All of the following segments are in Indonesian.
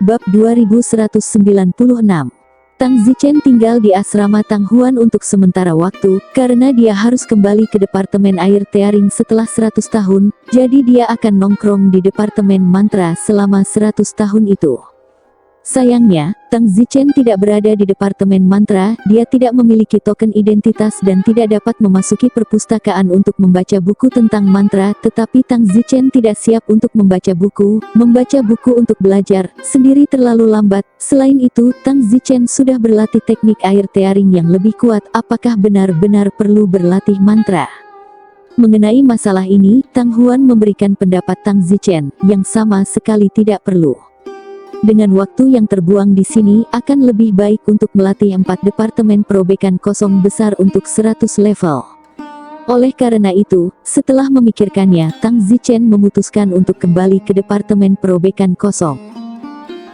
Bab 2196. Tang Zichen tinggal di asrama Tang Huan untuk sementara waktu, karena dia harus kembali ke Departemen Air Tearing setelah 100 tahun, jadi dia akan nongkrong di Departemen Mantra selama 100 tahun itu. Sayangnya, Tang Zichen tidak berada di Departemen Mantra, dia tidak memiliki token identitas dan tidak dapat memasuki perpustakaan untuk membaca buku tentang mantra, tetapi Tang Zichen tidak siap untuk membaca buku untuk belajar, sendiri terlalu lambat. Selain itu, Tang Zichen sudah berlatih teknik air tearing yang lebih kuat, apakah benar-benar perlu berlatih mantra? Mengenai masalah ini, Tang Huan memberikan pendapat Tang Zichen, yang sama sekali tidak perlu. Dengan waktu yang terbuang di sini, akan lebih baik untuk melatih 4 departemen perobekan kosong besar untuk 100 level. Oleh karena itu, setelah memikirkannya, Tang Zichen memutuskan untuk kembali ke departemen perobekan kosong.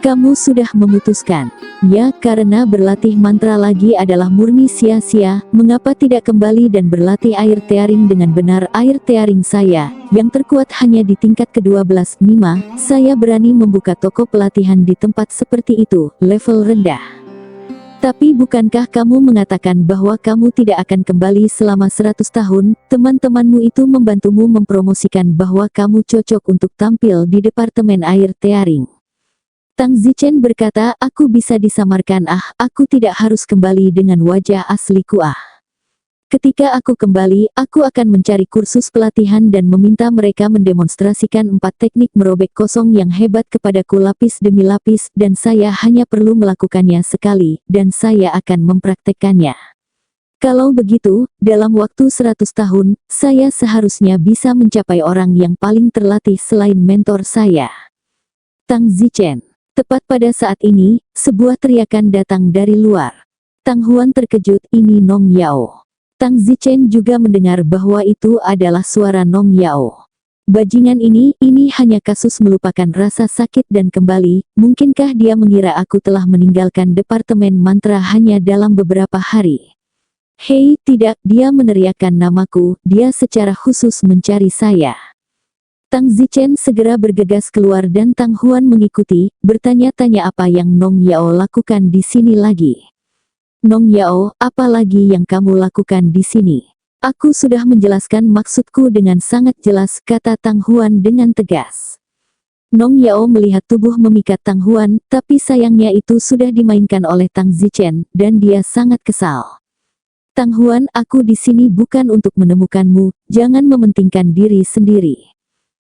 Kamu sudah memutuskan? Ya, karena berlatih mantra lagi adalah murni sia-sia. Mengapa tidak kembali dan berlatih air tearing dengan benar? Air tearing saya, yang terkuat hanya di tingkat ke-12. Mima, saya berani membuka toko pelatihan di tempat seperti itu, level rendah. Tapi bukankah kamu mengatakan bahwa kamu tidak akan kembali selama 100 tahun? Teman-temanmu itu membantumu mempromosikan bahwa kamu cocok untuk tampil di departemen air tearing. Tang Zichen berkata, aku bisa disamarkan, aku tidak harus kembali dengan wajah asliku. Ketika aku kembali, aku akan mencari kursus pelatihan dan meminta mereka mendemonstrasikan 4 teknik merobek kosong yang hebat kepadaku lapis demi lapis, dan saya hanya perlu melakukannya sekali, dan saya akan mempraktekkannya. Kalau begitu, dalam waktu 100 tahun, saya seharusnya bisa mencapai orang yang paling terlatih selain mentor saya. Tang Zichen. Tepat pada saat ini, sebuah teriakan datang dari luar. Tang Huan terkejut, ini Nong Yao. Tang Zichen juga mendengar bahwa itu adalah suara Nong Yao. Bajingan ini hanya kasus melupakan rasa sakit dan kembali. Mungkinkah dia mengira aku telah meninggalkan departemen mantra hanya dalam beberapa hari? Hei, tidak, dia meneriakkan namaku, dia secara khusus mencari saya. Tang Zichen segera bergegas keluar dan Tang Huan mengikuti, bertanya-tanya apa yang Nong Yao lakukan di sini lagi. Nong Yao, apa lagi yang kamu lakukan di sini? Aku sudah menjelaskan maksudku dengan sangat jelas, kata Tang Huan dengan tegas. Nong Yao melihat tubuh memikat Tang Huan, tapi sayangnya itu sudah dimainkan oleh Tang Zichen, dan dia sangat kesal. Tang Huan, aku di sini bukan untuk menemukanmu, jangan mementingkan diri sendiri.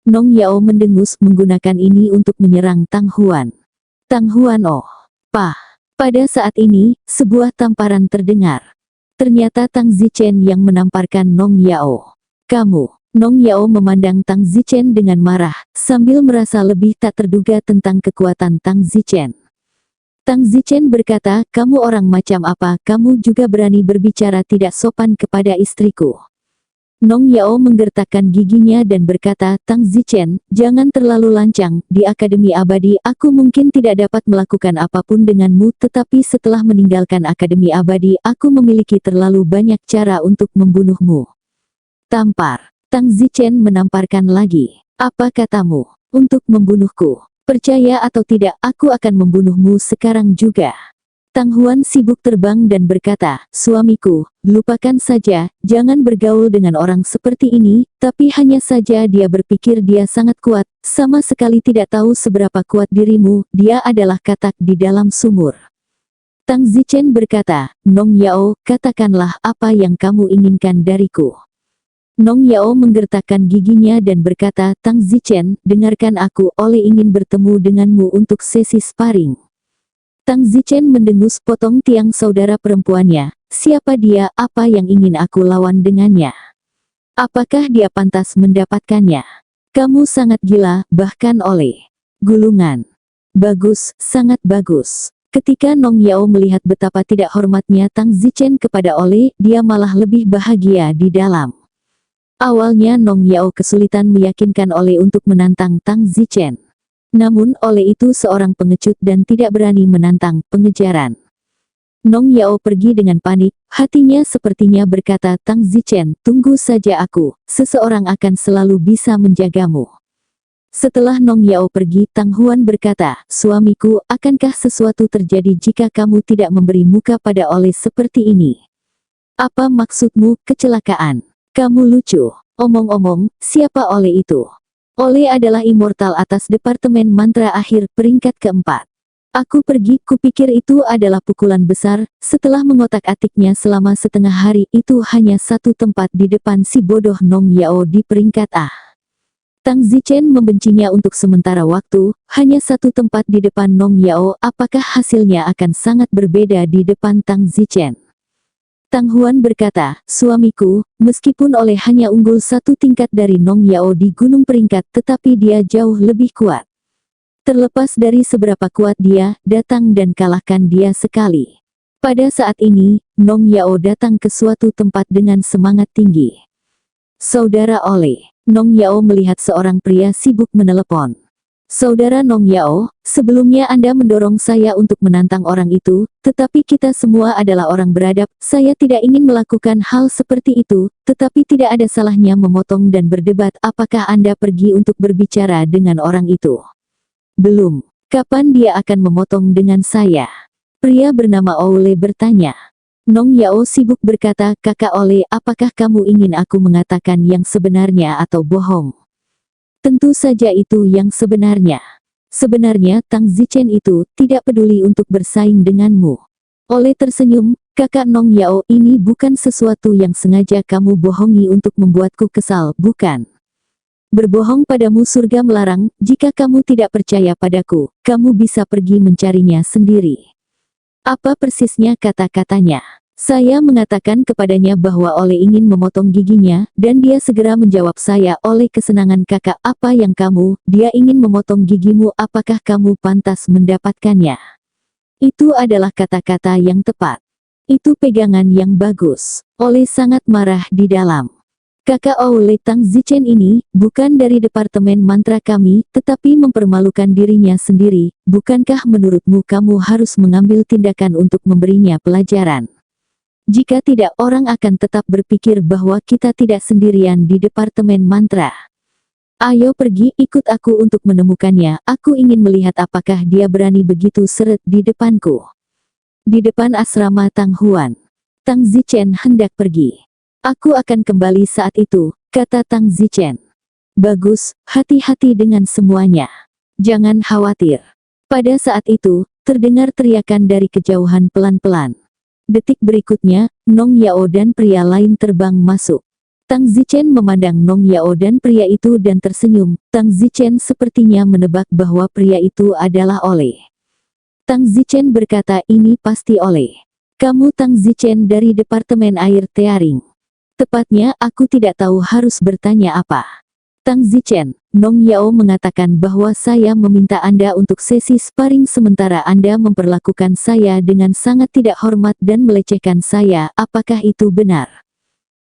Nong Yao mendengus menggunakan ini untuk menyerang Tang Huan. Tang Huan, pah. Pada saat ini, sebuah tamparan terdengar. Ternyata Tang Zichen yang menamparkan Nong Yao. Kamu. Nong Yao memandang Tang Zichen dengan marah, sambil merasa lebih tak terduga tentang kekuatan Tang Zichen. Tang Zichen berkata, kamu orang macam apa? Kamu juga berani berbicara tidak sopan kepada istriku. Nong Yao menggertakkan giginya dan berkata, Tang Zichen, jangan terlalu lancang, di Akademi Abadi aku mungkin tidak dapat melakukan apapun denganmu, tetapi setelah meninggalkan Akademi Abadi aku memiliki terlalu banyak cara untuk membunuhmu. Tampar. Tang Zichen menamparkan lagi. Apa katamu? Untuk membunuhku? Percaya atau tidak, aku akan membunuhmu sekarang juga. Tang Huan sibuk terbang dan berkata, suamiku, lupakan saja, jangan bergaul dengan orang seperti ini, tapi hanya saja dia berpikir dia sangat kuat, sama sekali tidak tahu seberapa kuat dirimu, dia adalah katak di dalam sumur. Tang Zichen berkata, Nong Yao, katakanlah apa yang kamu inginkan dariku. Nong Yao menggertakkan giginya dan berkata, Tang Zichen, dengarkan aku, Oleh ingin bertemu denganmu untuk sesi sparring. Tang Zichen mendengus potong tiang saudara perempuannya. Siapa dia? Apa yang ingin aku lawan dengannya? Apakah dia pantas mendapatkannya? Kamu sangat gila, bahkan Oleh. Gulungan. Bagus, sangat bagus. Ketika Nong Yao melihat betapa tidak hormatnya Tang Zichen kepada Oleh, dia malah lebih bahagia di dalam. Awalnya Nong Yao kesulitan meyakinkan Oleh untuk menantang Tang Zichen. Namun, Oleh itu seorang pengecut dan tidak berani menantang pengejaran. Nong Yao pergi dengan panik, hatinya sepertinya berkata, Tang Zichen, tunggu saja aku, seseorang akan selalu bisa menjagamu. Setelah Nong Yao pergi, Tang Huan berkata, "Suamiku, akankah sesuatu terjadi jika kamu tidak memberi muka pada Ole seperti ini?" "Apa maksudmu, kecelakaan? Kamu lucu." "Omong-omong, siapa Ole itu?" "Ole adalah immortal atas Departemen Mantra Akhir, peringkat keempat. Aku pergi, kupikir itu adalah pukulan besar." Setelah mengotak-atiknya selama setengah hari, itu hanya satu tempat di depan si bodoh Nong Yao di peringkat A. Tang Zichen membencinya untuk sementara waktu, hanya satu tempat di depan Nong Yao, apakah hasilnya akan sangat berbeda di depan Tang Zichen? Tang Huan berkata, "Suamiku, meskipun Oleh hanya unggul satu tingkat dari Nong Yao di gunung peringkat, tetapi dia jauh lebih kuat. Terlepas dari seberapa kuat dia, datang dan kalahkan dia sekali." Pada saat ini, Nong Yao datang ke suatu tempat dengan semangat tinggi. "Saudara Ole." Nong Yao melihat seorang pria sibuk menelepon. "Saudara Nong Yao, sebelumnya Anda mendorong saya untuk menantang orang itu, tetapi kita semua adalah orang beradab, saya tidak ingin melakukan hal seperti itu, tetapi tidak ada salahnya memotong dan berdebat. Apakah Anda pergi untuk berbicara dengan orang itu?" "Belum." "Kapan dia akan memotong dengan saya?" Pria bernama Ole bertanya. Nong Yao sibuk berkata, "Kakak Ole, apakah kamu ingin aku mengatakan yang sebenarnya atau bohong?" "Tentu saja itu yang sebenarnya. Sebenarnya Tang Zichen itu tidak peduli untuk bersaing denganmu." Ole tersenyum, "Kakak Nong Yao, ini bukan sesuatu yang sengaja kamu bohongi untuk membuatku kesal, bukan? Berbohong padamu surga melarang, jika kamu tidak percaya padaku, kamu bisa pergi mencarinya sendiri." "Apa persisnya kata-katanya?" "Saya mengatakan kepadanya bahwa Ole ingin memotong giginya, dan dia segera menjawab saya, 'Oleh kesenangan kakak, apa yang kamu, dia ingin memotong gigimu, apakah kamu pantas mendapatkannya?'" Itu adalah kata-kata yang tepat. Itu pegangan yang bagus. Ole sangat marah di dalam. "Kakak Ole Tang Zichen ini, bukan dari Departemen Mantra kami, tetapi mempermalukan dirinya sendiri. Bukankah menurutmu kamu harus mengambil tindakan untuk memberinya pelajaran? Jika tidak, orang akan tetap berpikir bahwa kita tidak sendirian di Departemen Mantra. Ayo pergi, ikut aku untuk menemukannya, aku ingin melihat apakah dia berani begitu seret di depanku." Di depan asrama Tang Huan, Tang Zichen hendak pergi. "Aku akan kembali saat itu," kata Tang Zichen. "Bagus, hati-hati dengan semuanya. Jangan khawatir." Pada saat itu, terdengar teriakan dari kejauhan pelan-pelan. Detik berikutnya, Nong Yao dan pria lain terbang masuk. Tang Zichen memandang Nong Yao dan pria itu dan tersenyum. Tang Zichen sepertinya menebak bahwa pria itu adalah Ole. Tang Zichen berkata, "Ini pasti Ole. Kamu Tang Zichen dari Departemen Air Tearing?" "Tepatnya, aku tidak tahu harus bertanya apa." "Tang Zichen, Nong Yao mengatakan bahwa saya meminta Anda untuk sesi sparring sementara Anda memperlakukan saya dengan sangat tidak hormat dan melecehkan saya, apakah itu benar?"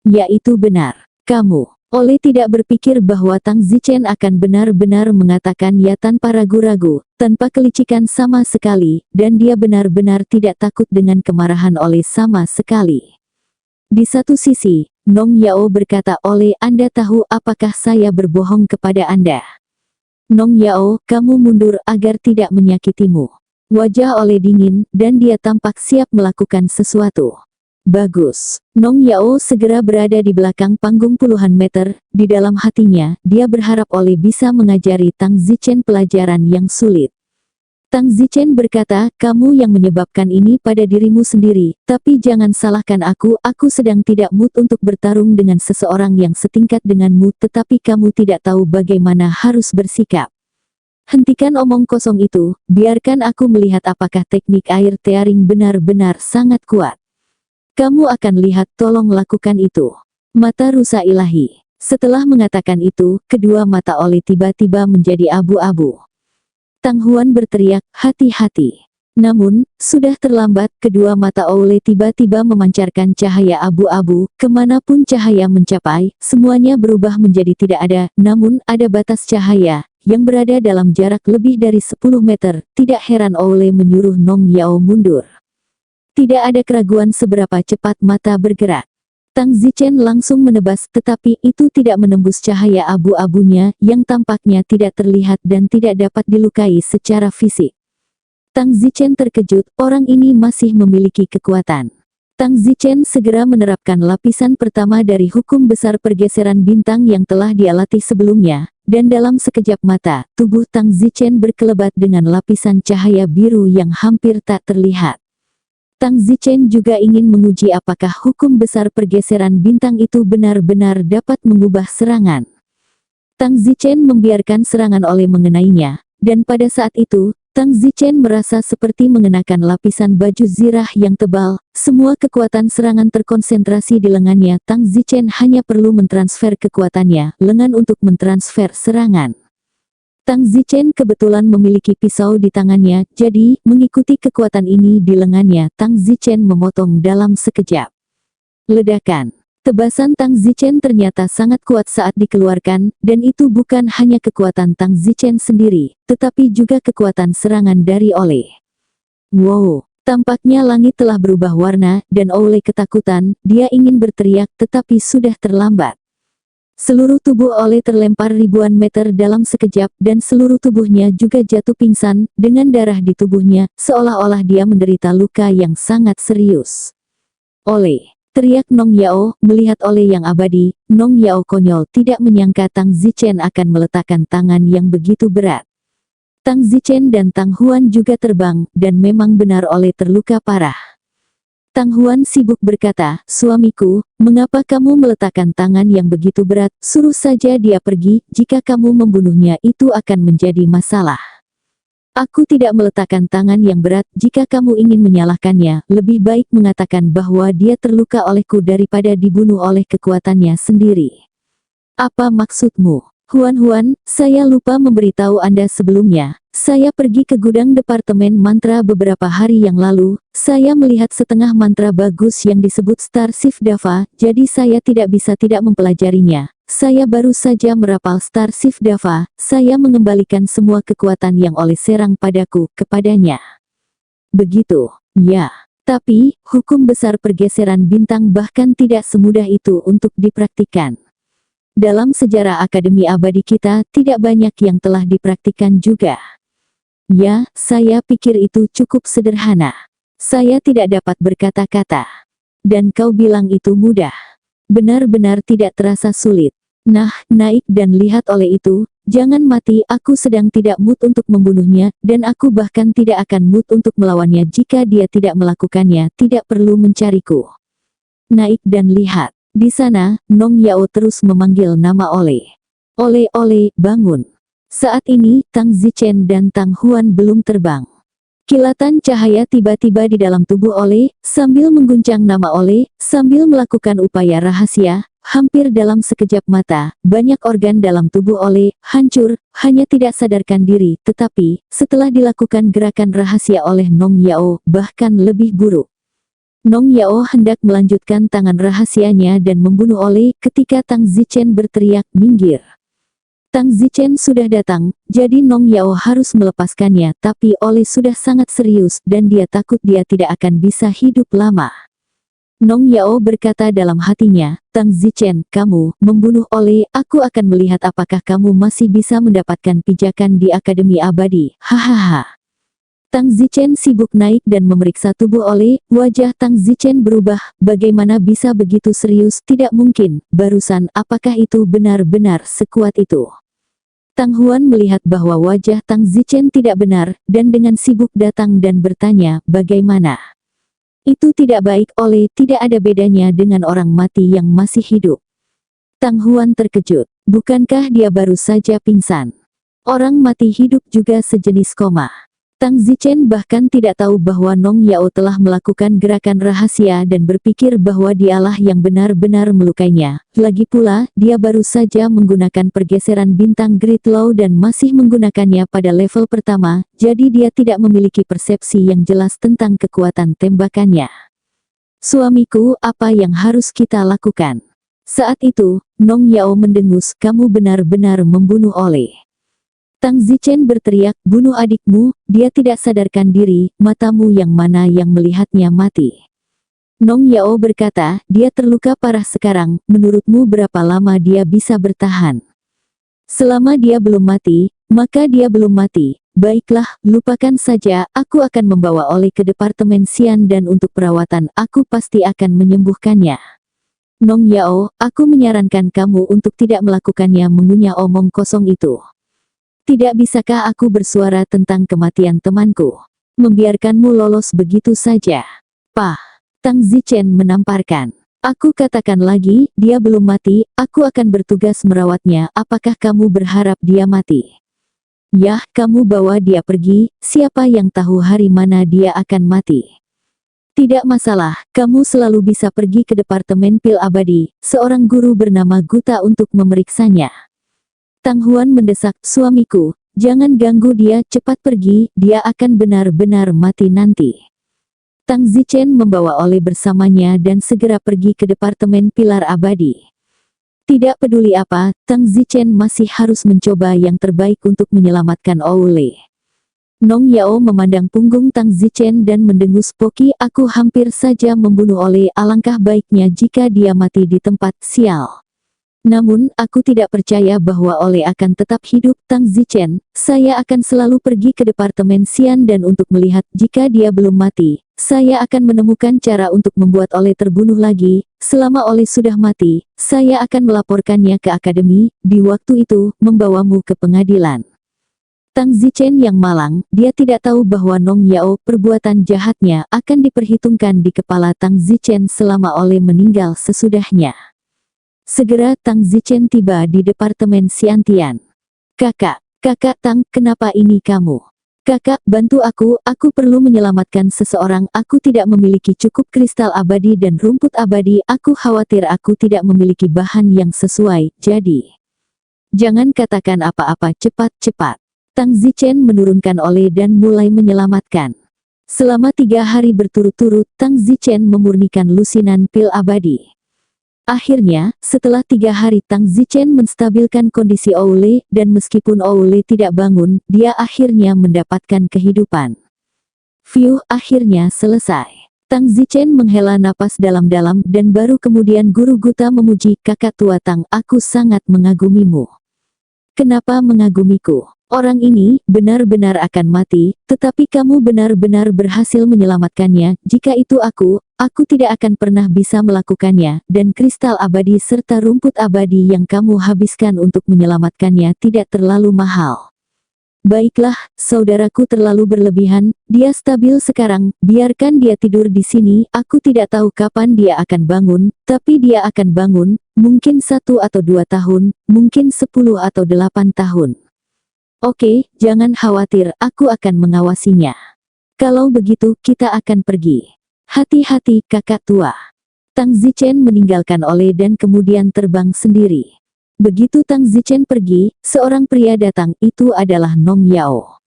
"Ya, itu benar." "Kamu." Ole tidak berpikir bahwa Tang Zichen akan benar-benar mengatakan ya tanpa ragu-ragu, tanpa kelicikan sama sekali, dan dia benar-benar tidak takut dengan kemarahan Ole sama sekali. Di satu sisi, Nong Yao berkata, "Ole, Anda tahu apakah saya berbohong kepada Anda?" "Nong Yao, kamu mundur agar tidak menyakitimu." Wajah Ole dingin, dan dia tampak siap melakukan sesuatu. "Bagus." Nong Yao segera berada di belakang panggung puluhan meter, di dalam hatinya, dia berharap Ole bisa mengajari Tang Zichen pelajaran yang sulit. Tang Zichen berkata, "Kamu yang menyebabkan ini pada dirimu sendiri, tapi jangan salahkan aku sedang tidak mood untuk bertarung dengan seseorang yang setingkat denganmu, tetapi kamu tidak tahu bagaimana harus bersikap. Hentikan omong kosong itu, biarkan aku melihat apakah teknik air tearing benar-benar sangat kuat. Kamu akan lihat, tolong lakukan itu." Mata rusa ilahi. Setelah mengatakan itu, kedua mata Ole tiba-tiba menjadi abu-abu. Tang Huan berteriak, "Hati-hati." Namun, sudah terlambat, kedua mata Ole tiba-tiba memancarkan cahaya abu-abu, kemanapun cahaya mencapai, semuanya berubah menjadi tidak ada, namun ada batas cahaya, yang berada dalam jarak lebih dari 10 meter, tidak heran Ole menyuruh Nong Yao mundur. Tidak ada keraguan seberapa cepat mata bergerak. Tang Zichen langsung menebas, tetapi itu tidak menembus cahaya abu-abunya yang tampaknya tidak terlihat dan tidak dapat dilukai secara fisik. Tang Zichen terkejut, orang ini masih memiliki kekuatan. Tang Zichen segera menerapkan lapisan pertama dari hukum besar pergeseran bintang yang telah dia latih sebelumnya, dan dalam sekejap mata, tubuh Tang Zichen berkelebat dengan lapisan cahaya biru yang hampir tak terlihat. Tang Zichen juga ingin menguji apakah hukum besar pergeseran bintang itu benar-benar dapat mengubah serangan. Tang Zichen membiarkan serangan oleh mengenainya, dan pada saat itu, Tang Zichen merasa seperti mengenakan lapisan baju zirah yang tebal, semua kekuatan serangan terkonsentrasi di lengannya. Tang Zichen hanya perlu mentransfer kekuatannya, lengan untuk mentransfer serangan. Tang Zichen kebetulan memiliki pisau di tangannya, jadi, mengikuti kekuatan ini di lengannya, Tang Zichen memotong dalam sekejap. Ledakan. Tebasan Tang Zichen ternyata sangat kuat saat dikeluarkan, dan itu bukan hanya kekuatan Tang Zichen sendiri, tetapi juga kekuatan serangan dari Oleh. Wow, tampaknya langit telah berubah warna, dan oleh ketakutan, dia ingin berteriak tetapi sudah terlambat. Seluruh tubuh Oleh terlempar ribuan meter dalam sekejap dan seluruh tubuhnya juga jatuh pingsan, dengan darah di tubuhnya, seolah-olah dia menderita luka yang sangat serius. Oleh, teriak Nong Yao, melihat Oleh yang abadi, Nong Yao konyol tidak menyangka Tang Zichen akan meletakkan tangan yang begitu berat. Tang Zichen dan Tang Huan juga terbang, dan memang benar Oleh terluka parah. Tang Huan sibuk berkata, suamiku, mengapa kamu meletakkan tangan yang begitu berat, suruh saja dia pergi, jika kamu membunuhnya itu akan menjadi masalah. Aku tidak meletakkan tangan yang berat, jika kamu ingin menyalahkannya, lebih baik mengatakan bahwa dia terluka olehku daripada dibunuh oleh kekuatannya sendiri. Apa maksudmu? Huan, saya lupa memberitahu Anda sebelumnya. Saya pergi ke gudang departemen mantra beberapa hari yang lalu. Saya melihat setengah mantra bagus yang disebut Star Sivdava, jadi saya tidak bisa tidak mempelajarinya. Saya baru saja merapal Star Sivdava, saya mengembalikan semua kekuatan yang Oleh serang padaku, kepadanya. Begitu, ya. Tapi, hukum besar pergeseran bintang bahkan tidak semudah itu untuk dipraktikkan. Dalam sejarah Akademi Abadi kita, tidak banyak yang telah dipraktikkan juga. Ya, saya pikir itu cukup sederhana. Saya tidak dapat berkata-kata. Dan kau bilang itu mudah. Benar-benar tidak terasa sulit. Nah, naik dan lihat Oleh itu, jangan mati, aku sedang tidak mood untuk membunuhnya, dan aku bahkan tidak akan mood untuk melawannya jika dia tidak melakukannya, tidak perlu mencariku. Naik dan lihat. Di sana, Nong Yao terus memanggil nama Oleh. Oleh, bangun. Saat ini, Tang Zichen dan Tang Huan belum terbang. Kilatan cahaya tiba-tiba di dalam tubuh Oleh, sambil mengguncang nama Oleh, sambil melakukan upaya rahasia, hampir dalam sekejap mata, banyak organ dalam tubuh Oleh hancur, hanya tidak sadarkan diri, tetapi, setelah dilakukan gerakan rahasia oleh Nong Yao, bahkan lebih buruk. Nong Yao hendak melanjutkan tangan rahasianya dan membunuh Oleh ketika Tang Zichen berteriak, minggir. Tang Zichen sudah datang, jadi Nong Yao harus melepaskannya, tapi Oleh sudah sangat serius dan dia takut dia tidak akan bisa hidup lama. Nong Yao berkata dalam hatinya, Tang Zichen, kamu membunuh Oleh, aku akan melihat apakah kamu masih bisa mendapatkan pijakan di Akademi Abadi, hahaha. Tang Zichen sibuk naik dan memeriksa tubuh Oleh, wajah Tang Zichen berubah, bagaimana bisa begitu serius, tidak mungkin, barusan, apakah itu benar-benar sekuat itu? Tang Huan melihat bahwa wajah Tang Zichen tidak benar, dan dengan sibuk datang dan bertanya, bagaimana? Itu tidak baik Oleh, tidak ada bedanya dengan orang mati yang masih hidup. Tang Huan terkejut, bukankah dia baru saja pingsan? Orang mati hidup juga sejenis koma. Tang Zichen bahkan tidak tahu bahwa Nong Yao telah melakukan gerakan rahasia dan berpikir bahwa dialah yang benar-benar melukainya. Lagi pula, dia baru saja menggunakan pergeseran bintang Great Law dan masih menggunakannya pada level pertama, jadi dia tidak memiliki persepsi yang jelas tentang kekuatan tembakannya. Suamiku, apa yang harus kita lakukan? Saat itu, Nong Yao mendengus, kamu benar-benar membunuh Oleh. Tang Zichen berteriak, bunuh adikmu, dia tidak sadarkan diri, matamu yang mana yang melihatnya mati. Nong Yao berkata, dia terluka parah sekarang, menurutmu berapa lama dia bisa bertahan? Selama dia belum mati, maka dia belum mati. Baiklah, lupakan saja, aku akan membawa Oleh ke Departemen Xian dan untuk perawatan aku pasti akan menyembuhkannya. Nong Yao, aku menyarankan kamu untuk tidak melakukannya, mengunyah omong kosong itu. Tidak bisakah aku bersuara tentang kematian temanku? Membiarkanmu lolos begitu saja. Pah. Tang Zichen menamparkan. Aku katakan lagi, dia belum mati, aku akan bertugas merawatnya, apakah kamu berharap dia mati? Yah, kamu bawa dia pergi, siapa yang tahu hari mana dia akan mati? Tidak masalah, kamu selalu bisa pergi ke Departemen Pil Abadi, seorang guru bernama Guta untuk memeriksanya. Tang Huan mendesak, suamiku, jangan ganggu dia, cepat pergi, dia akan benar-benar mati nanti. Tang Zichen membawa Oleh bersamanya dan segera pergi ke Departemen Pilar Abadi. Tidak peduli apa, Tang Zichen masih harus mencoba yang terbaik untuk menyelamatkan Oleh. Nong Yao memandang punggung Tang Zichen dan mendengus, Poki, aku hampir saja membunuh Oleh, alangkah baiknya jika dia mati di tempat, sial. Namun, aku tidak percaya bahwa Oleh akan tetap hidup, Tang Zichen, saya akan selalu pergi ke Departemen Xian dan untuk melihat, jika dia belum mati, saya akan menemukan cara untuk membuat Oleh terbunuh lagi, selama Oleh sudah mati, saya akan melaporkannya ke akademi, di waktu itu, membawamu ke pengadilan. Tang Zichen yang malang, dia tidak tahu bahwa Nong Yao, perbuatan jahatnya, akan diperhitungkan di kepala Tang Zichen selama Oleh meninggal sesudahnya. Segera Tang Zichen tiba di Departemen Xiantian. Kakak Tang, kenapa ini kamu? Kakak, bantu aku perlu menyelamatkan seseorang, aku tidak memiliki cukup kristal abadi dan rumput abadi, aku khawatir aku tidak memiliki bahan yang sesuai, jadi. Jangan katakan apa-apa, cepat. Tang Zichen menurunkan Oleh dan mulai menyelamatkan. Selama 3 hari berturut-turut, Tang Zichen memurnikan lusinan pil abadi. Akhirnya, setelah 3 hari Tang Zichen menstabilkan kondisi Oleh, dan meskipun Oleh tidak bangun, dia akhirnya mendapatkan kehidupan. Fiuh, akhirnya selesai. Tang Zichen menghela napas dalam-dalam dan baru kemudian Guru Guta memuji, kakak tua Tang, aku sangat mengagumimu. Kenapa mengagumiku? Orang ini benar-benar akan mati, tetapi kamu benar-benar berhasil menyelamatkannya. Jika itu aku tidak akan pernah bisa melakukannya, dan kristal abadi serta rumput abadi yang kamu habiskan untuk menyelamatkannya tidak terlalu mahal. Baiklah, saudaraku terlalu berlebihan, dia stabil sekarang, biarkan dia tidur di sini, aku tidak tahu kapan dia akan bangun, tapi dia akan bangun, mungkin 1 atau 2 tahun, mungkin 10 atau 8 tahun. Oke, jangan khawatir, aku akan mengawasinya. Kalau begitu, kita akan pergi. Hati-hati, kakak tua. Tang Zichen meninggalkan Oleh dan kemudian terbang sendiri. Begitu Tang Zichen pergi, seorang pria datang, itu adalah Nong Yao.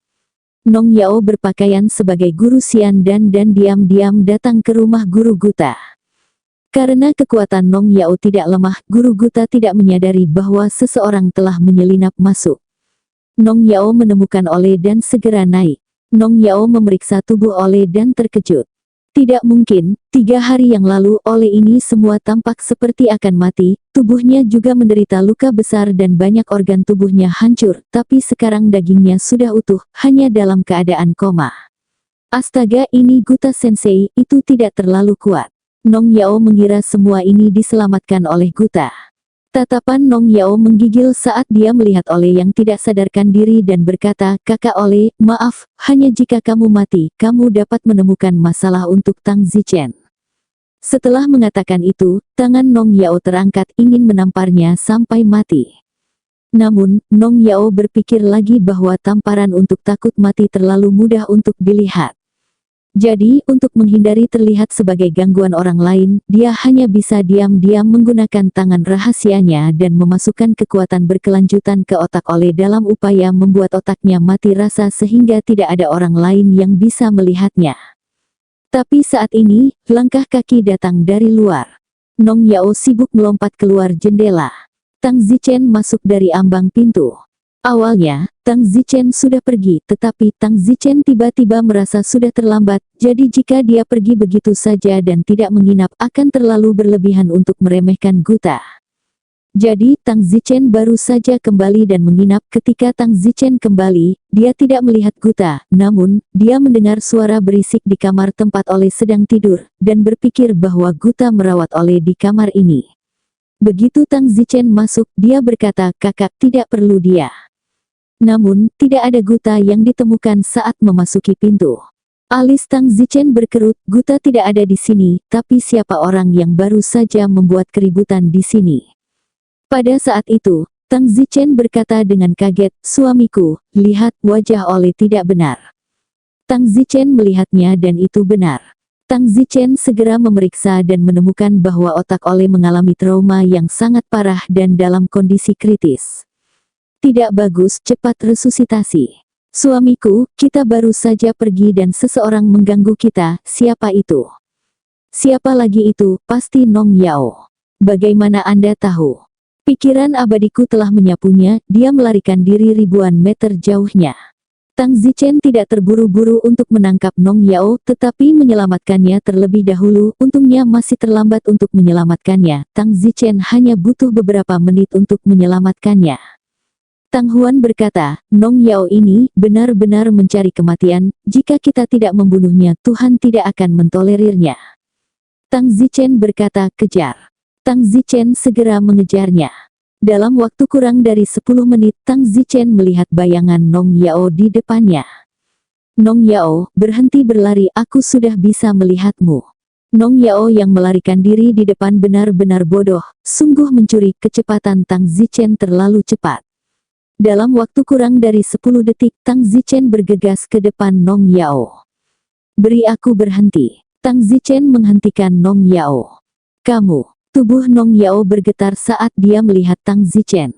Nong Yao berpakaian sebagai guru Xian dan diam-diam datang ke rumah Guru Guta. Karena kekuatan Nong Yao tidak lemah, Guru Guta tidak menyadari bahwa seseorang telah menyelinap masuk. Nong Yao menemukan Oleh dan segera naik. Nong Yao memeriksa tubuh Oleh dan terkejut. Tidak mungkin, 3 hari yang lalu Oleh ini semua tampak seperti akan mati, tubuhnya juga menderita luka besar dan banyak organ tubuhnya hancur, tapi sekarang dagingnya sudah utuh, hanya dalam keadaan koma. Astaga, ini Guta Sensei, itu tidak terlalu kuat. Nong Yao mengira semua ini diselamatkan oleh Guta. Tatapan Nong Yao menggigil saat dia melihat Oleh yang tidak sadarkan diri dan berkata, kakak Oleh, maaf, hanya jika kamu mati, kamu dapat menemukan masalah untuk Tang Zichen. Setelah mengatakan itu, tangan Nong Yao terangkat ingin menamparnya sampai mati. Namun, Nong Yao berpikir lagi bahwa tamparan untuk takut mati terlalu mudah untuk dilihat. Jadi, untuk menghindari terlihat sebagai gangguan orang lain, dia hanya bisa diam-diam menggunakan tangan rahasianya dan memasukkan kekuatan berkelanjutan ke otak Oleh dalam upaya membuat otaknya mati rasa sehingga tidak ada orang lain yang bisa melihatnya. Tapi saat ini, langkah kaki datang dari luar. Nong Yao sibuk melompat keluar jendela. Tang Zichen masuk dari ambang pintu. Awalnya, Tang Zichen sudah pergi, tetapi Tang Zichen tiba-tiba merasa sudah terlambat, jadi jika dia pergi begitu saja dan tidak menginap akan terlalu berlebihan untuk meremehkan Guta. Jadi Tang Zichen baru saja kembali dan menginap. Ketika Tang Zichen kembali, dia tidak melihat Guta, namun, dia mendengar suara berisik di kamar tempat Ole sedang tidur, dan berpikir bahwa Guta merawat Ole di kamar ini. Begitu Tang Zichen masuk, dia berkata, "Kakak, tidak perlu dia." Namun, tidak ada Guta yang ditemukan saat memasuki pintu. Alis Tang Zichen berkerut, "Guta tidak ada di sini, tapi siapa orang yang baru saja membuat keributan di sini?" Pada saat itu, Tang Zichen berkata dengan kaget, "Suamiku, lihat, wajah Ole tidak benar." Tang Zichen melihatnya dan itu benar. Tang Zichen segera memeriksa dan menemukan bahwa otak Ole mengalami trauma yang sangat parah dan dalam kondisi kritis. "Tidak bagus, cepat resusitasi." "Suamiku, kita baru saja pergi dan seseorang mengganggu kita, siapa itu?" "Siapa lagi itu? Pasti Nong Yao." "Bagaimana Anda tahu?" "Pikiran abadiku telah menyapunya, dia melarikan diri ribuan meter jauhnya." Tang Zichen tidak terburu-buru untuk menangkap Nong Yao, tetapi menyelamatkannya terlebih dahulu. Untungnya masih terlambat untuk menyelamatkannya. Tang Zichen hanya butuh beberapa menit untuk menyelamatkannya. Tang Huan berkata, "Nong Yao ini benar-benar mencari kematian, jika kita tidak membunuhnya Tuhan tidak akan mentolerirnya." Tang Zichen berkata, "Kejar." Tang Zichen segera mengejarnya. Dalam waktu kurang dari 10 menit Tang Zichen melihat bayangan Nong Yao di depannya. "Nong Yao, berhenti berlari, aku sudah bisa melihatmu." Nong Yao yang melarikan diri di depan benar-benar bodoh, sungguh mencuri. Kecepatan Tang Zichen terlalu cepat. Dalam waktu kurang dari 10 detik, Tang Zichen bergegas ke depan Nong Yao. "Beri aku berhenti." Tang Zichen menghentikan Nong Yao. "Kamu." Tubuh Nong Yao bergetar saat dia melihat Tang Zichen.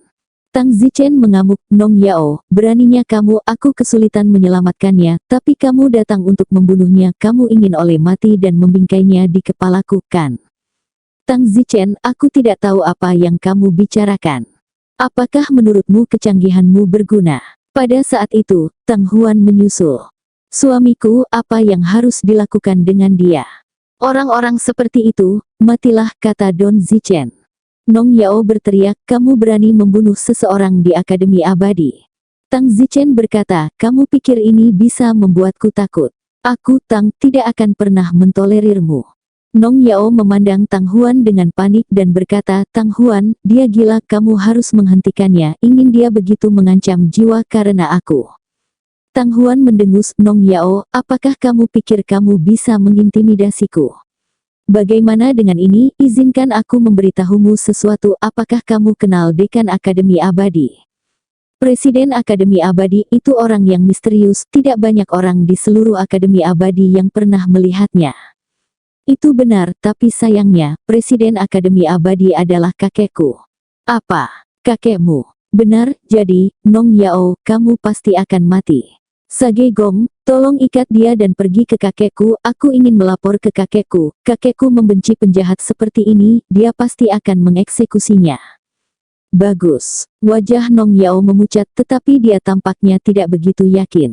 Tang Zichen mengamuk, "Nong Yao, beraninya kamu, aku kesulitan menyelamatkannya, tapi kamu datang untuk membunuhnya, kamu ingin Ole mati dan membingkainya di kepalaku, kan?" "Tang Zichen, aku tidak tahu apa yang kamu bicarakan. Apakah menurutmu kecanggihanmu berguna?" Pada saat itu, Tang Huan menyusul. "Suamiku, apa yang harus dilakukan dengan dia?" "Orang-orang seperti itu, matilah," kata Don Zichen. Nong Yao berteriak, "Kamu berani membunuh seseorang di Akademi Abadi." Tang Zichen berkata, "Kamu pikir ini bisa membuatku takut? Aku, Tang, tidak akan pernah mentolerirmu." Nong Yao memandang Tang Huan dengan panik dan berkata, "Tang Huan, dia gila, kamu harus menghentikannya, ingin dia begitu mengancam jiwa karena aku." Tang Huan mendengus, "Nong Yao, apakah kamu pikir kamu bisa mengintimidasiku? Bagaimana dengan ini, izinkan aku memberitahumu sesuatu, apakah kamu kenal Dekan Akademi Abadi?" Presiden Akademi Abadi itu orang yang misterius, tidak banyak orang di seluruh Akademi Abadi yang pernah melihatnya. "Itu benar, tapi sayangnya, Presiden Akademi Abadi adalah kakekku." "Apa? Kakekmu?" "Benar, jadi, Nong Yao, kamu pasti akan mati. Sage Gong, tolong ikat dia dan pergi ke kakekku, aku ingin melapor ke kakekku. Kakekku membenci penjahat seperti ini, dia pasti akan mengeksekusinya." "Bagus." Wajah Nong Yao memucat tetapi dia tampaknya tidak begitu yakin.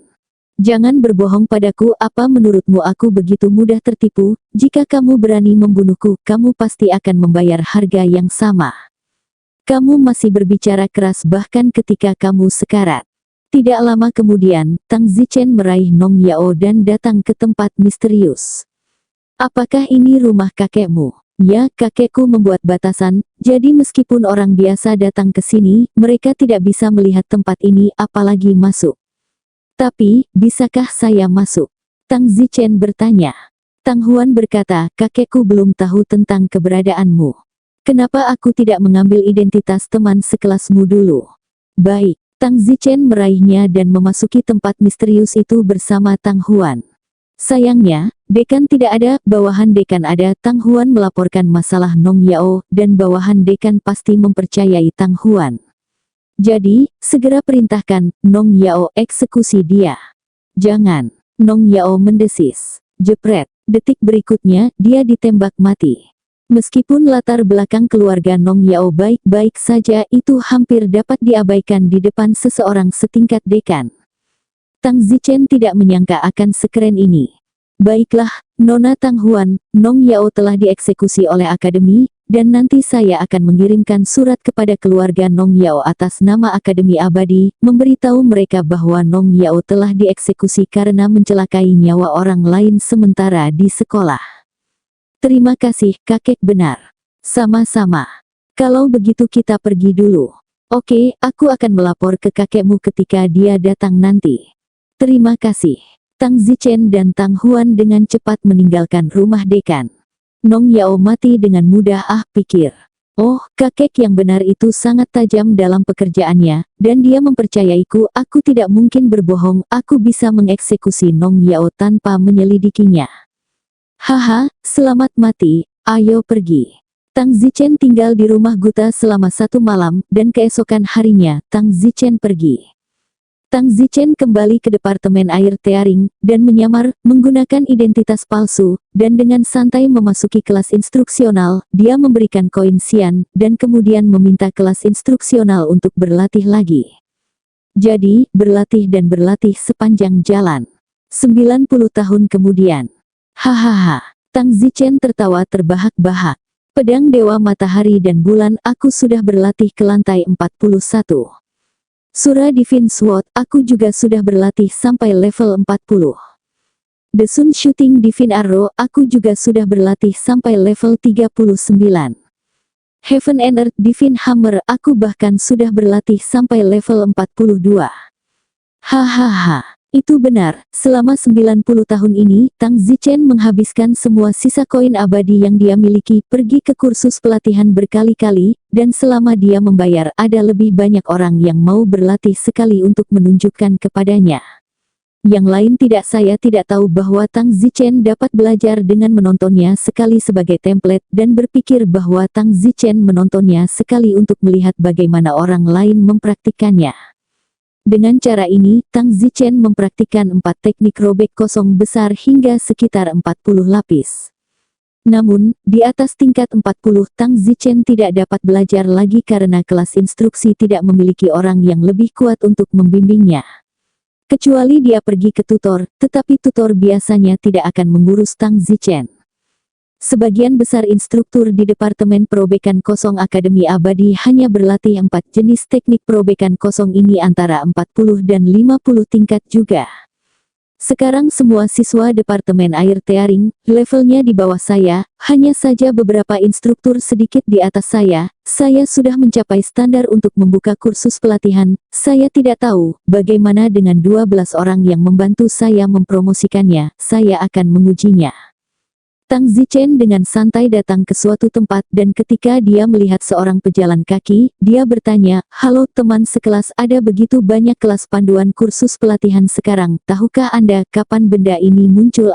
"Jangan berbohong padaku, apa menurutmu aku begitu mudah tertipu? Jika kamu berani membunuhku, kamu pasti akan membayar harga yang sama." "Kamu masih berbicara keras bahkan ketika kamu sekarat." Tidak lama kemudian, Tang Zichen meraih Nong Yao dan datang ke tempat misterius. "Apakah ini rumah kakekmu?" "Ya, kakekku membuat batasan, jadi meskipun orang biasa datang ke sini, mereka tidak bisa melihat tempat ini, apalagi masuk." "Tapi, bisakah saya masuk?" Tang Zichen bertanya. Tang Huan berkata, "Kakekku belum tahu tentang keberadaanmu. Kenapa aku tidak mengambil identitas teman sekelasmu dulu?" "Baik." Tang Zichen meraihnya dan memasuki tempat misterius itu bersama Tang Huan. Sayangnya, dekan tidak ada, bawahan dekan ada. Tang Huan melaporkan masalah Nong Yao, dan bawahan dekan pasti mempercayai Tang Huan. "Jadi, segera perintahkan, Nong Yao, eksekusi dia." "Jangan." Nong Yao mendesis. Jepret. Detik berikutnya, dia ditembak mati. Meskipun latar belakang keluarga Nong Yao baik-baik saja, itu hampir dapat diabaikan di depan seseorang setingkat dekan. Tang Zichen tidak menyangka akan sekeren ini. Baiklah, Nona Tang Huan, Nong Yao telah dieksekusi oleh Akademi, dan nanti saya akan mengirimkan surat kepada keluarga Nong Yao atas nama Akademi Abadi, memberitahu mereka bahwa Nong Yao telah dieksekusi karena mencelakai nyawa orang lain sementara di sekolah. Terima kasih, kakek benar. Sama-sama. Kalau begitu kita pergi dulu. Oke, aku akan melapor ke kakekmu ketika dia datang nanti. Terima kasih. Tang Zichen dan Tang Huan dengan cepat meninggalkan rumah dekan. Nong Yao mati dengan mudah, pikir. Oh, kakek yang benar itu sangat tajam dalam pekerjaannya, dan dia mempercayaiku. Aku tidak mungkin berbohong, aku bisa mengeksekusi Nong Yao tanpa menyelidikinya. Haha, selamat mati, ayo pergi. Tang Zichen tinggal di rumah Guta selama 1 malam, dan keesokan harinya, Tang Zichen pergi. Tang Zichen kembali ke Departemen Air Tearing, dan menyamar, menggunakan identitas palsu, dan dengan santai memasuki kelas instruksional. Dia memberikan koin sian, dan kemudian meminta kelas instruksional untuk berlatih lagi. Jadi, berlatih dan berlatih sepanjang jalan. 90 tahun kemudian. Hahaha, Tang Zichen tertawa terbahak-bahak. Pedang Dewa Matahari dan Bulan, aku sudah berlatih ke lantai 41. Sura Divine Sword, aku juga sudah berlatih sampai level 40. The Sun Shooting Divine Arrow, aku juga sudah berlatih sampai level 39. Heaven and Earth Divine Hammer, aku bahkan sudah berlatih sampai level 42. Hahaha. Itu benar, selama 90 tahun ini, Tang Zichen menghabiskan semua sisa koin abadi yang dia miliki, pergi ke kursus pelatihan berkali-kali, dan selama dia membayar, ada lebih banyak orang yang mau berlatih sekali untuk menunjukkan kepadanya. Yang lain saya tidak tahu bahwa Tang Zichen dapat belajar dengan menontonnya sekali sebagai template, dan berpikir bahwa Tang Zichen menontonnya sekali untuk melihat bagaimana orang lain mempraktikannya. Dengan cara ini, Tang Zichen mempraktikkan 4 teknik robek kosong besar hingga sekitar 40 lapis. Namun, di atas tingkat 40, Tang Zichen tidak dapat belajar lagi karena kelas instruksi tidak memiliki orang yang lebih kuat untuk membimbingnya. Kecuali dia pergi ke tutor, tetapi tutor biasanya tidak akan mengurus Tang Zichen. Sebagian besar instruktur di Departemen Perobekan Kosong Akademi Abadi hanya berlatih 4 jenis teknik perobekan kosong ini antara 40 dan 50 tingkat juga. Sekarang semua siswa Departemen Air Tearing, levelnya di bawah saya, hanya saja beberapa instruktur sedikit di atas saya sudah mencapai standar untuk membuka kursus pelatihan. Saya tidak tahu, bagaimana dengan 12 orang yang membantu saya mempromosikannya, saya akan mengujinya. Tang Zichen dengan santai datang ke suatu tempat dan ketika dia melihat seorang pejalan kaki, dia bertanya, "Halo teman sekelas, ada begitu banyak kelas panduan kursus pelatihan sekarang, tahukah Anda kapan benda ini muncul?"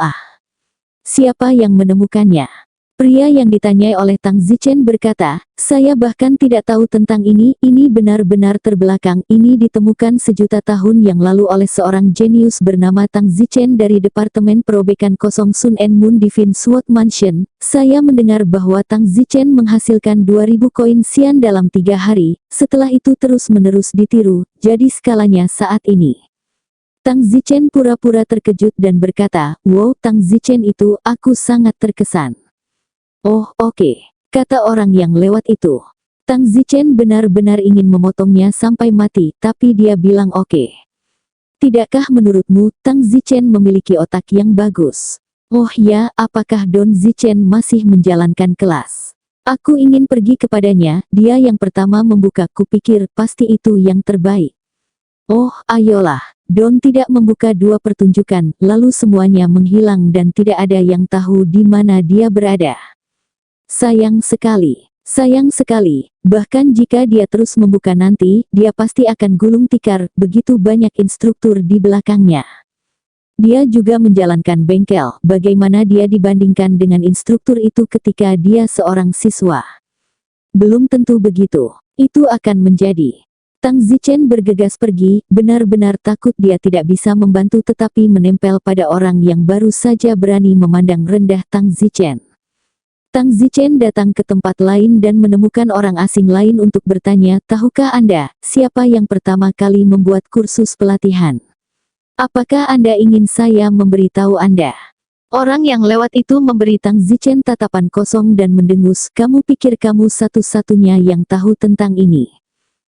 Siapa yang menemukannya? Pria yang ditanyai oleh Tang Zichen berkata, "Saya bahkan tidak tahu tentang ini benar-benar terbelakang, ini ditemukan sejuta tahun yang lalu oleh seorang jenius bernama Tang Zichen dari Departemen Perobekan Kosong Sun and Moon Divine Sword Mansion. Saya mendengar bahwa Tang Zichen menghasilkan 2000 koin sian dalam 3 hari, setelah itu terus-menerus ditiru, jadi skalanya saat ini." Tang Zichen pura-pura terkejut dan berkata, "Wow, Tang Zichen itu, aku sangat terkesan." "Oh, oke," kata orang yang lewat itu. Tang Zichen benar-benar ingin memotongnya sampai mati, tapi dia bilang oke. "Tidakkah menurutmu, Tang Zichen memiliki otak yang bagus?" "Oh ya, apakah Don Zichen masih menjalankan kelas? Aku ingin pergi kepadanya, dia yang pertama membuka, kupikir pasti itu yang terbaik." "Oh, ayolah." Don tidak membuka 2 pertunjukan, lalu semuanya menghilang dan tidak ada yang tahu di mana dia berada. Sayang sekali, bahkan jika dia terus membuka nanti, dia pasti akan gulung tikar, begitu banyak instruktur di belakangnya. Dia juga menjalankan bengkel, bagaimana dia dibandingkan dengan instruktur itu ketika dia seorang siswa? Belum tentu begitu, itu akan menjadi. Tang Zichen bergegas pergi, benar-benar takut dia tidak bisa membantu tetapi menempel pada orang yang baru saja berani memandang rendah Tang Zichen. Tang Zichen datang ke tempat lain dan menemukan orang asing lain untuk bertanya, tahukah Anda, siapa yang pertama kali membuat kursus pelatihan? Apakah Anda ingin saya memberitahu Anda? Orang yang lewat itu memberi Tang Zichen tatapan kosong dan mendengus, kamu pikir kamu satu-satunya yang tahu tentang ini?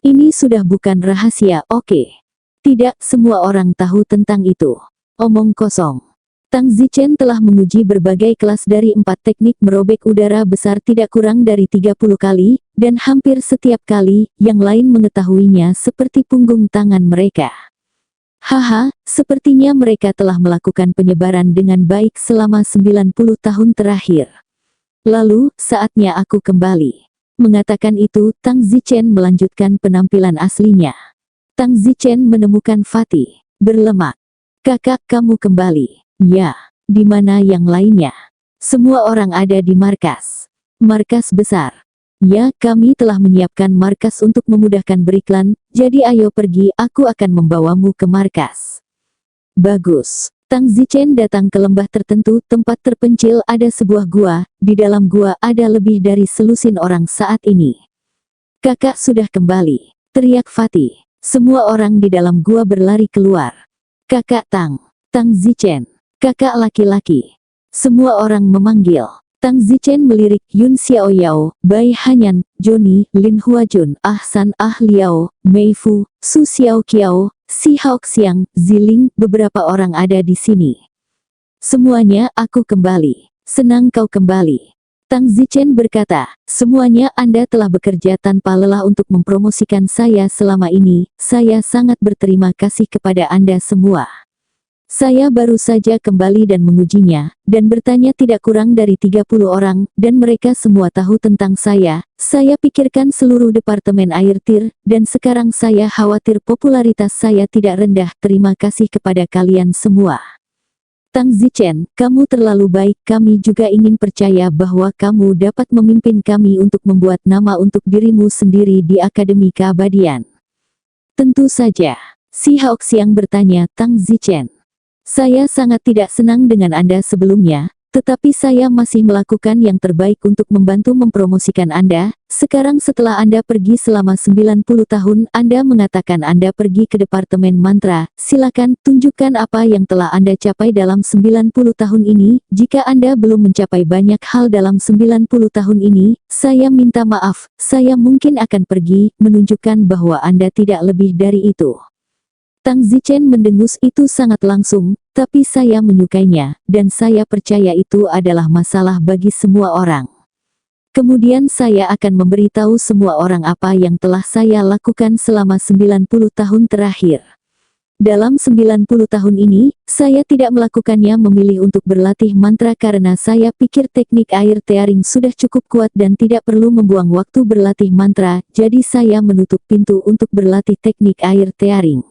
Ini sudah bukan rahasia, oke? Tidak, semua orang tahu tentang itu. Omong kosong. Tang Zichen telah menguji berbagai kelas dari 4 teknik merobek udara besar tidak kurang dari 30 kali, dan hampir setiap kali, yang lain mengetahuinya seperti punggung tangan mereka. Haha, sepertinya mereka telah melakukan penyebaran dengan baik selama 90 tahun terakhir. Lalu, saatnya aku kembali. Mengatakan itu, Tang Zichen melanjutkan penampilan aslinya. Tang Zichen menemukan Fatih. Berlemak. Kakak, kamu kembali. Ya, di mana yang lainnya? Semua orang ada di markas. Markas besar. Ya, kami telah menyiapkan markas untuk memudahkan beriklan, jadi ayo pergi, aku akan membawamu ke markas. Bagus. Tang Zichen datang ke lembah tertentu, tempat terpencil ada sebuah gua, di dalam gua ada lebih dari selusin orang saat ini. Kakak sudah kembali, teriak Fatih. Semua orang di dalam gua berlari keluar. Kakak Tang Zichen. Kakak laki-laki. Semua orang memanggil. Tang Zichen melirik Yun Xiaoyao, Bai Hanyan, Johnny, Lin Huajun, Ahsan Ah Liao, Mei Fu, Su Xiaoqiao, Si Haoxiang, Ziling, beberapa orang ada di sini. Semuanya, aku kembali. Senang kau kembali. Tang Zichen berkata, semuanya Anda telah bekerja tanpa lelah untuk mempromosikan saya selama ini, saya sangat berterima kasih kepada Anda semua. Saya baru saja kembali dan mengujinya, dan bertanya tidak kurang dari 30 orang, dan mereka semua tahu tentang saya pikirkan seluruh departemen air tir, dan sekarang saya khawatir popularitas saya tidak rendah, terima kasih kepada kalian semua. Tang Zichen, kamu terlalu baik, kami juga ingin percaya bahwa kamu dapat memimpin kami untuk membuat nama untuk dirimu sendiri di Akademi Keabadian. Tentu saja. Si Haoxiang bertanya, Tang Zichen. Saya sangat tidak senang dengan Anda sebelumnya, tetapi saya masih melakukan yang terbaik untuk membantu mempromosikan Anda. Sekarang setelah Anda pergi selama 90 tahun, Anda mengatakan Anda pergi ke Departemen Mantra. Silakan, tunjukkan apa yang telah Anda capai dalam 90 tahun ini. Jika Anda belum mencapai banyak hal dalam 90 tahun ini, saya minta maaf, saya mungkin akan pergi, menunjukkan bahwa Anda tidak lebih dari itu. Tang Zichen mendengus itu sangat langsung, tapi saya menyukainya, dan saya percaya itu adalah masalah bagi semua orang. Kemudian saya akan memberitahu semua orang apa yang telah saya lakukan selama 90 tahun terakhir. Dalam 90 tahun ini, saya tidak melakukannya memilih untuk berlatih mantra karena saya pikir teknik air tearing sudah cukup kuat dan tidak perlu membuang waktu berlatih mantra, jadi saya menutup pintu untuk berlatih teknik air tearing.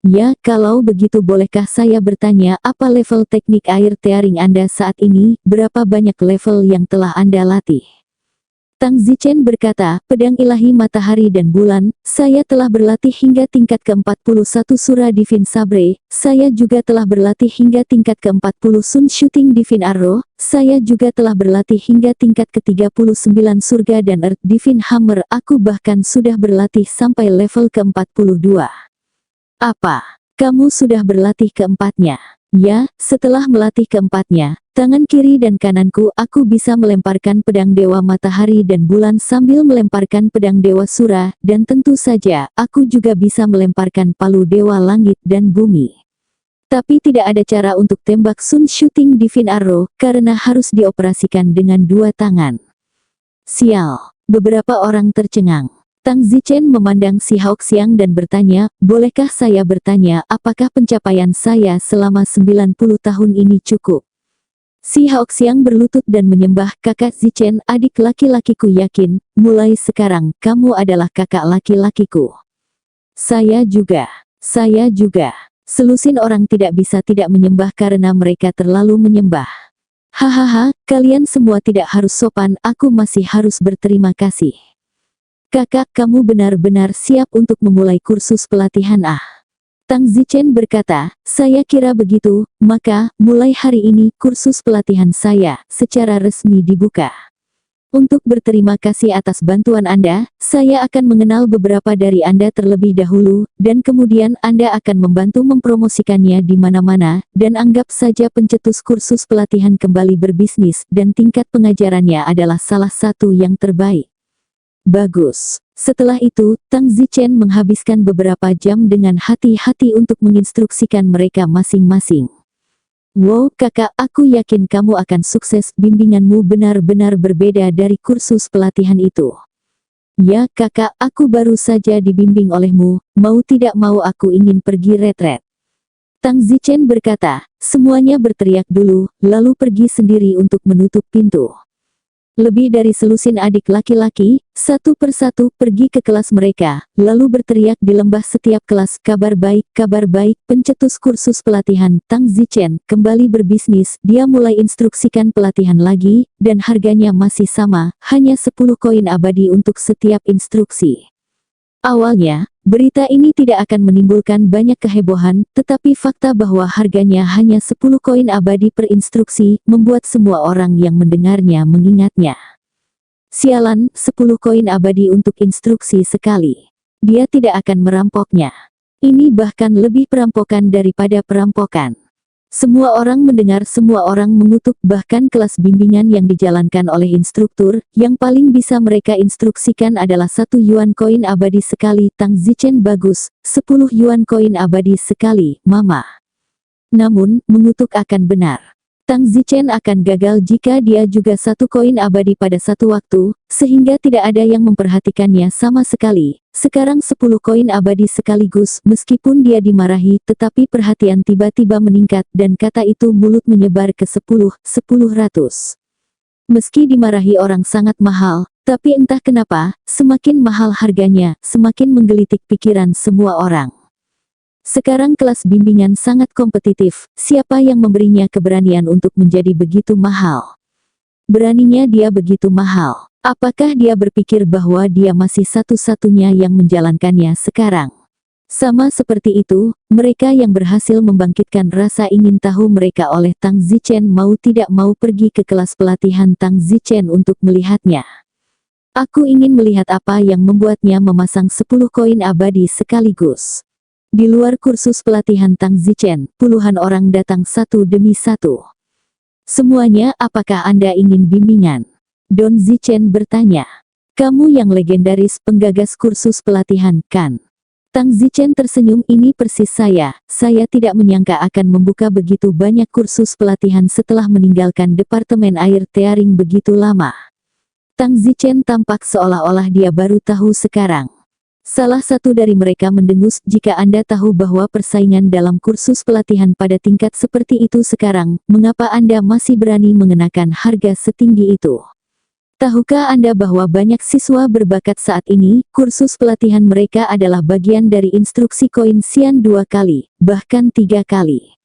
Ya, kalau begitu bolehkah saya bertanya apa level teknik air tearing Anda saat ini, berapa banyak level yang telah Anda latih? Tang Zichen berkata, pedang ilahi matahari dan bulan, saya telah berlatih hingga tingkat ke-41 Surah Divine Sabre, saya juga telah berlatih hingga tingkat ke-40 Sun Shooting Divine Arrow, saya juga telah berlatih hingga tingkat ke-39 Surga dan Earth Divine Hammer, aku bahkan sudah berlatih sampai level ke-42. Apa? Kamu sudah berlatih keempatnya? Ya, setelah melatih keempatnya, tangan kiri dan kananku aku bisa melemparkan pedang Dewa Matahari dan Bulan sambil melemparkan pedang Dewa Sura, dan tentu saja, aku juga bisa melemparkan palu Dewa Langit dan Bumi. Tapi tidak ada cara untuk tembak Sun Shooting Divine Arrow, karena harus dioperasikan dengan 2 tangan. Sial, beberapa orang tercengang. Tang Zichen memandang si Haoxiang dan bertanya, bolehkah saya bertanya apakah pencapaian saya selama 90 tahun ini cukup? Si Haoxiang berlutut dan menyembah, kakak Zichen, adik laki-lakiku yakin, mulai sekarang, kamu adalah kakak laki-lakiku. Saya juga. Selusin orang tidak bisa tidak menyembah karena mereka terlalu menyembah. Hahaha, kalian semua tidak harus sopan, aku masih harus berterima kasih. Kakak, kamu benar-benar siap untuk memulai kursus pelatihan Tang Zichen berkata, saya kira begitu, maka, mulai hari ini kursus pelatihan saya secara resmi dibuka. Untuk berterima kasih atas bantuan Anda, saya akan mengenal beberapa dari Anda terlebih dahulu, dan kemudian Anda akan membantu mempromosikannya di mana-mana, dan anggap saja pencetus kursus pelatihan kembali berbisnis dan tingkat pengajarannya adalah salah satu yang terbaik. Bagus. Setelah itu, Tang Zichen menghabiskan beberapa jam dengan hati-hati untuk menginstruksikan mereka masing-masing. Wow kakak, aku yakin kamu akan sukses, bimbinganmu benar-benar berbeda dari kursus pelatihan itu. Ya kakak, aku baru saja dibimbing olehmu, mau tidak mau aku ingin pergi retret. Tang Zichen berkata, semuanya berteriak dulu, lalu pergi sendiri untuk menutup pintu. Lebih dari selusin adik laki-laki, satu persatu pergi ke kelas mereka, lalu berteriak di lembah setiap kelas, kabar baik, pencetus kursus pelatihan, Tang Zichen, kembali berbisnis, dia mulai instruksikan pelatihan lagi, dan harganya masih sama, hanya 10 koin abadi untuk setiap instruksi. Awalnya, berita ini tidak akan menimbulkan banyak kehebohan, tetapi fakta bahwa harganya hanya 10 koin abadi per instruksi, membuat semua orang yang mendengarnya mengingatnya. Sialan, 10 koin abadi untuk instruksi sekali. Dia tidak akan merampoknya. Ini bahkan lebih perampokan daripada perampokan. Semua orang mendengar, semua orang mengutuk, bahkan kelas bimbingan yang dijalankan oleh instruktur, yang paling bisa mereka instruksikan adalah 1 yuan koin abadi sekali. Tang Zichen bagus, 10 yuan koin abadi sekali, mama. Namun, mengutuk akan benar. Tang Zichen akan gagal jika dia juga 1 koin abadi pada satu waktu, sehingga tidak ada yang memperhatikannya sama sekali. Sekarang 10 koin abadi sekaligus, meskipun dia dimarahi, tetapi perhatian tiba-tiba meningkat, dan kata itu mulut menyebar ke 10 ratus. Meski dimarahi orang sangat mahal, tapi entah kenapa, semakin mahal harganya, semakin menggelitik pikiran semua orang. Sekarang kelas bimbingan sangat kompetitif, siapa yang memberinya keberanian untuk menjadi begitu mahal? Beraninya dia begitu mahal. Apakah dia berpikir bahwa dia masih satu-satunya yang menjalankannya sekarang? Sama seperti itu, mereka yang berhasil membangkitkan rasa ingin tahu mereka oleh Tang Zichen mau tidak mau pergi ke kelas pelatihan Tang Zichen untuk melihatnya. Aku ingin melihat apa yang membuatnya memasang 10 koin abadi sekaligus. Di luar kursus pelatihan Tang Zichen, puluhan orang datang satu demi satu. Semuanya, apakah Anda ingin bimbingan? Don Zichen bertanya. Kamu yang legendaris penggagas kursus pelatihan, kan? Tang Zichen tersenyum, ini persis saya tidak menyangka akan membuka begitu banyak kursus pelatihan setelah meninggalkan Departemen Air Tearing begitu lama. Tang Zichen tampak seolah-olah dia baru tahu sekarang. Salah satu dari mereka mendengus, jika Anda tahu bahwa persaingan dalam kursus pelatihan pada tingkat seperti itu sekarang, mengapa Anda masih berani mengenakan harga setinggi itu? Tahukah Anda bahwa banyak siswa berbakat saat ini, kursus pelatihan mereka adalah bagian dari instruksi koin sian 2 kali, bahkan 3 kali.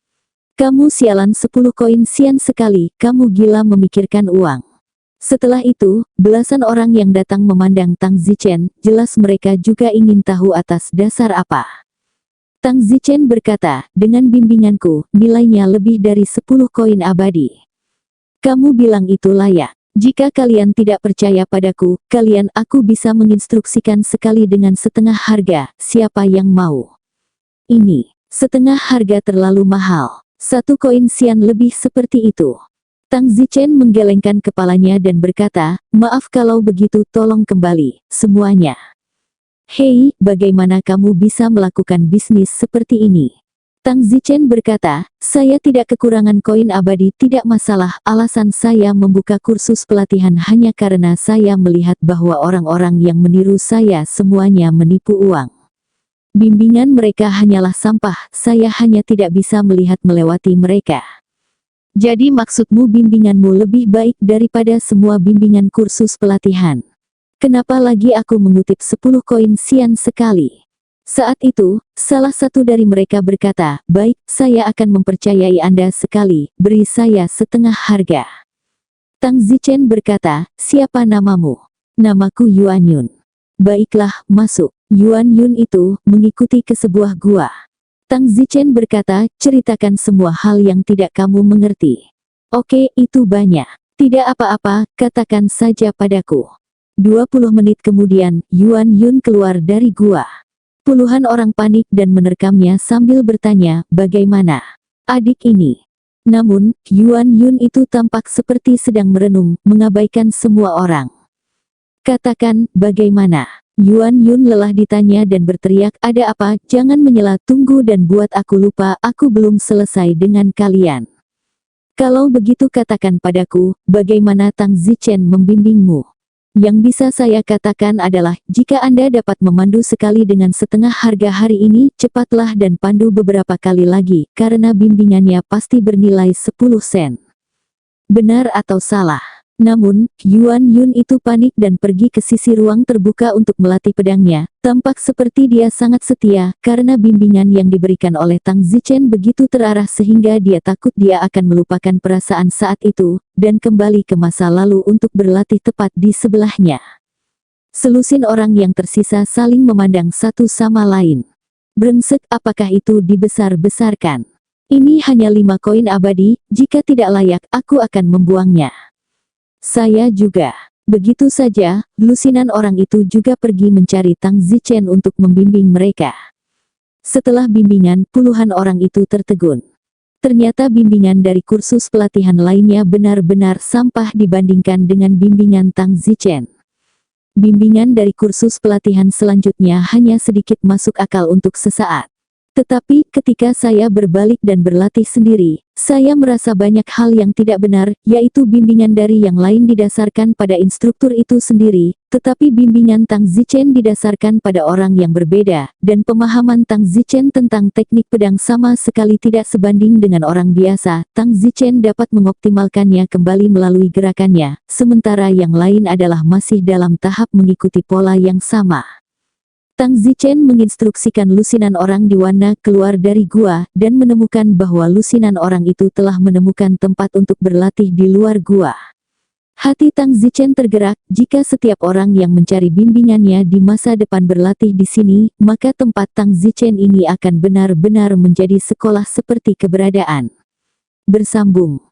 Kamu sialan 10 koin sian sekali, kamu gila memikirkan uang. Setelah itu, belasan orang yang datang memandang Tang Zichen, jelas mereka juga ingin tahu atas dasar apa. Tang Zichen berkata, dengan bimbinganku, nilainya lebih dari 10 koin abadi. Kamu bilang itu layak. Jika kalian tidak percaya padaku, aku bisa menginstruksikan sekali dengan setengah harga, siapa yang mau? Ini, setengah harga terlalu mahal. 1 koin sian lebih seperti itu. Tang Zichen menggelengkan kepalanya dan berkata, maaf kalau begitu, tolong kembali, semuanya. Hei, bagaimana kamu bisa melakukan bisnis seperti ini? Tang Zichen berkata, saya tidak kekurangan koin abadi, tidak masalah, alasan saya membuka kursus pelatihan hanya karena saya melihat bahwa orang-orang yang meniru saya semuanya menipu uang. Bimbingan mereka hanyalah sampah, saya hanya tidak bisa melihat melewati mereka. Jadi maksudmu bimbinganmu lebih baik daripada semua bimbingan kursus pelatihan. Kenapa lagi aku mengutip 10 koin sian sekali? Saat itu, salah satu dari mereka berkata, baik, saya akan mempercayai Anda sekali, beri saya setengah harga. Tang Zichen berkata, siapa namamu? Namaku Yuan Yun. Baiklah, masuk. Yuan Yun itu mengikuti ke sebuah gua. Tang Zichen berkata, ceritakan semua hal yang tidak kamu mengerti. Oke, itu banyak. Tidak apa-apa, katakan saja padaku. 20 menit kemudian, Yuan Yun keluar dari gua. Puluhan orang panik dan menerkamnya sambil bertanya, bagaimana adik ini? Namun, Yuan Yun itu tampak seperti sedang merenung, mengabaikan semua orang. Katakan, bagaimana? Yuan Yun lelah ditanya dan berteriak, ada apa? Jangan menyela, tunggu dan buat aku lupa, aku belum selesai dengan kalian. Kalau begitu katakan padaku, bagaimana Tang Zichen membimbingmu? Yang bisa saya katakan adalah, jika Anda dapat memandu sekali dengan setengah harga hari ini, cepatlah dan pandu beberapa kali lagi, karena bimbingannya pasti bernilai 10 sen. Benar atau salah? Namun, Yuan Yun itu panik dan pergi ke sisi ruang terbuka untuk melatih pedangnya. Tampak seperti dia sangat setia, karena bimbingan yang diberikan oleh Tang Zichen begitu terarah sehingga dia takut dia akan melupakan perasaan saat itu, dan kembali ke masa lalu untuk berlatih tepat di sebelahnya. Selusin orang yang tersisa saling memandang satu sama lain. Brengsek, apakah itu dibesar-besarkan? Ini hanya 5 koin abadi, jika tidak layak, aku akan membuangnya. Saya juga. Begitu saja, lusinan orang itu juga pergi mencari Tang Zichen untuk membimbing mereka. Setelah bimbingan, puluhan orang itu tertegun. Ternyata bimbingan dari kursus pelatihan lainnya benar-benar sampah dibandingkan dengan bimbingan Tang Zichen. Bimbingan dari kursus pelatihan selanjutnya hanya sedikit masuk akal untuk sesaat. Tetapi, ketika saya berbalik dan berlatih sendiri, saya merasa banyak hal yang tidak benar, yaitu bimbingan dari yang lain didasarkan pada instruktur itu sendiri, tetapi bimbingan Tang Zichen didasarkan pada orang yang berbeda, dan pemahaman Tang Zichen tentang teknik pedang sama sekali tidak sebanding dengan orang biasa. Tang Zichen dapat mengoptimalkannya kembali melalui gerakannya, sementara yang lain adalah masih dalam tahap mengikuti pola yang sama. Tang Zichen menginstruksikan lusinan orang di Wana keluar dari gua, dan menemukan bahwa lusinan orang itu telah menemukan tempat untuk berlatih di luar gua. Hati Tang Zichen tergerak, jika setiap orang yang mencari bimbingannya di masa depan berlatih di sini, maka tempat Tang Zichen ini akan benar-benar menjadi sekolah seperti keberadaan. Bersambung.